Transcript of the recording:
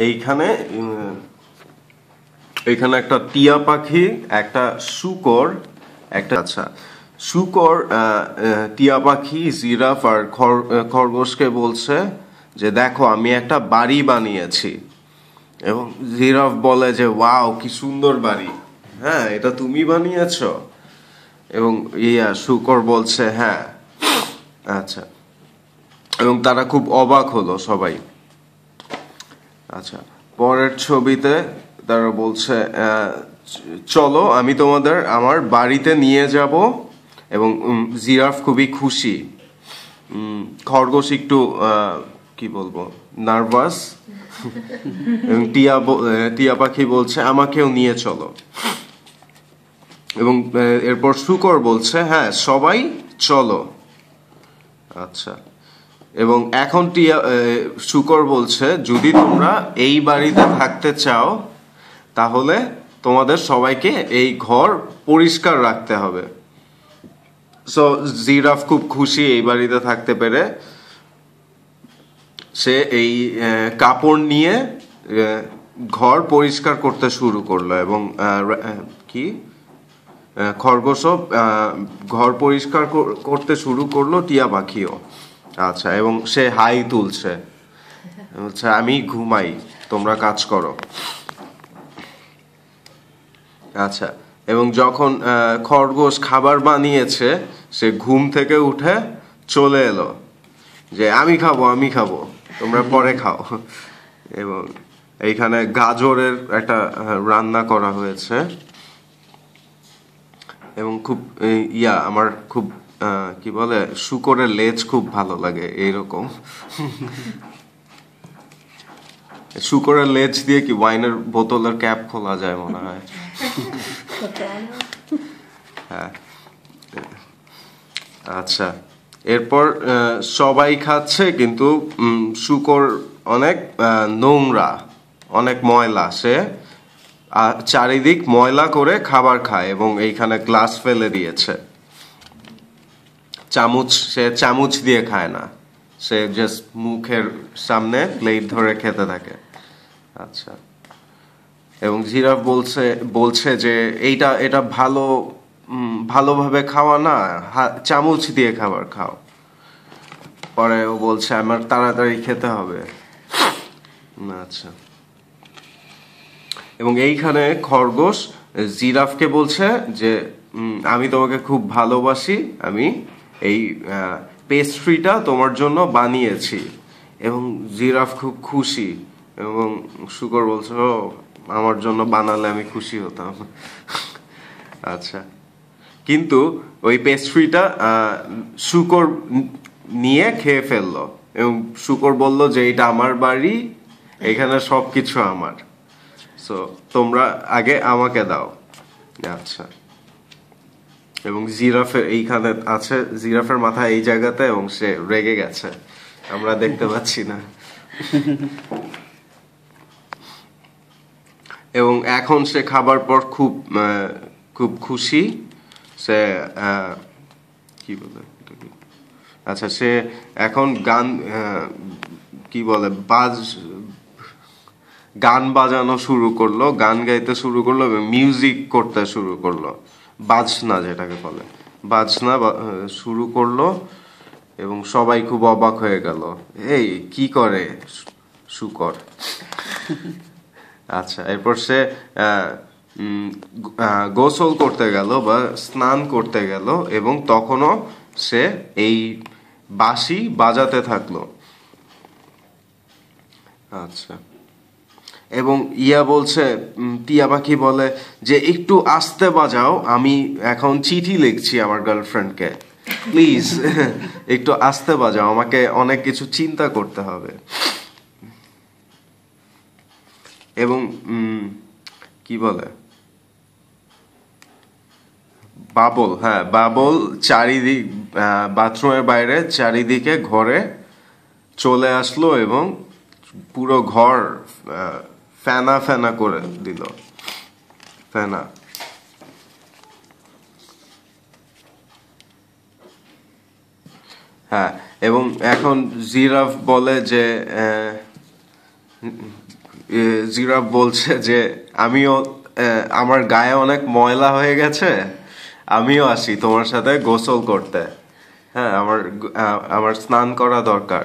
এইখানে এইখানে একটা টিয়া পাখি, একটা শূকর, একটা আচ্ছা শূকর টিয়া পাখি, জিরাফ আর খরগোশকে বলছে যে দেখো আমি একটা বাড়ি বানিয়েছি। এবং জিরাফ বলে যে ওয়াও কি সুন্দর বাড়ি, হ্যাঁ এটা তুমি বানিয়েছো? এবং শূকর বলছে হ্যাঁ। আচ্ছা, এবং তারা খুব অবাক হলো সবাই। আচ্ছা, পরের ছবিতে তারা বলছে চলো আমি তোমাদের আমার বাড়িতে নিয়ে যাব। এবং জিরাফ খুবই খুশি, খরগোশ একটু কি বলবো নার্ভাস, এবং টিয়া পাখি বলছে আমাকেও নিয়ে চলো। এবং এরপর শূকর বলছে হ্যাঁ সবাই চলো। আচ্ছা, এবং এখন শূকর বলছে যদি তোমরা এই বাড়িতে থাকতে চাও তাহলে তোমাদের সবাইকে এই ঘর পরিষ্কার রাখতে হবে। সো জিরাফ খুব খুশি এই বাড়িতে থাকতে পেরে। সে এই কাপড় নিয়ে ঘর পরিষ্কার করতে শুরু করলো। এবং কি খরগোশও ঘর পরিষ্কার করতে শুরু করলো, টিয়া পাখিও। আচ্ছা, এবং সে হাই তুলছে, বলছে আমি ঘুমাই, তোমরা কাজ করো। আচ্ছা, এবং যখন খরগোশ খাবার বানিয়েছে সে ঘুম থেকে উঠে চলে এলো যে আমি খাবো, তোমরা পরে খাও। এবং এইখানে গাজরের একটা রান্না করা হয়েছে। এবং খুব আমার খুব কি বলে শূকরের লেজ খুব ভালো লাগে এইরকম। শূকরের লেজ দিয়ে কি ওয়াইনের বোতলের ক্যাপ খোলা যায় মনে হয়। হ্যাঁ, আচ্ছা, এরপর সবাই খাচ্ছে কিন্তু শূকর অনেক নোংরা, অনেক ময়লা, সে চারিদিক ময়লা করে খাবার খায় এবং এইখানে গ্লাস ফেলে দিয়েছে। সে চামচ দিয়ে খায় না, সে জাস্ট মুখের সামনে প্লেট ধরে খেতে থাকে। আচ্ছা, এবং জিরাফ বলছে যে এটা ভালোভাবে খাওয়া না, চামচ দিয়ে খাবার খাও। পরে ও বলছে আমার তাড়াতাড়ি খেতে হবে। আচ্ছা, এবং এইখানে খরগোশ জিরাফকে বলছে যে আমি তোমাকে খুব ভালোবাসি, আমি এই পেস্ট্রিটা তোমার জন্য বানিয়েছি। এবং জিরাফ খুব খুশি, এবং শূকর বলছে ও আমার জন্য বানালে আমি খুশি হতাম। আচ্ছা, কিন্তু ওই পেস্ট্রিটা শূকর নিয়ে খেয়ে ফেললো এবং শূকর বলল যে এটা আমার বাড়ি, এখানে সবকিছু আমার, সো তোমরা আগে আমাকে দাও। আচ্ছা, এবং জিরাফের এইখানে আছে, জিরাফের মাথা এই জায়গাতে, এবং সে রেগে গেছে, আমরা দেখতে পাচ্ছি না। এবং এখন সে খাবার পর খুব খুশি। সে কি বলে, আচ্ছা সে এখন গান বাজানো শুরু করলো, গান গাইতে শুরু করলো এবং মিউজিক করতে শুরু করলো, বাজনা যেটাকে বলে, বাজনা শুরু করলো। এবং সবাই খুব অবাক হয়ে গেল, এই কি করে শূকর। আচ্ছা, এরপর সে গোসল করতে গেল বা স্নান করতে গেল, এবং তখনও সে এই বাঁশি বাজাতে থাকলো। আচ্ছা, এবং বলছে, টিয়া পাখি বলে যে একটু আস্তে বাজাও, আমি এখন চিঠি লিখছি আমার গার্লফ্রেন্ডকে, প্লিজ একটু আস্তে বাজাও, আমাকে অনেক কিছু চিন্তা করতে হবে। এবং কি বলে বাবল চারিদিক বাথরুমের বাইরে চারিদিকে ঘরে চলে আসলো এবং পুরো ঘর ফেনা ফেনা করে দিল, ফেনা। হ্যাঁ, এবং এখন জিরাফ বলে যে জিরাফ বলছে যে আমিও আমার গায়ে অনেক ময়লা হয়ে গেছে, আমিও আসি তোমার সাথে গোসল করতে। হ্যাঁ, আমার স্নান করা দরকার।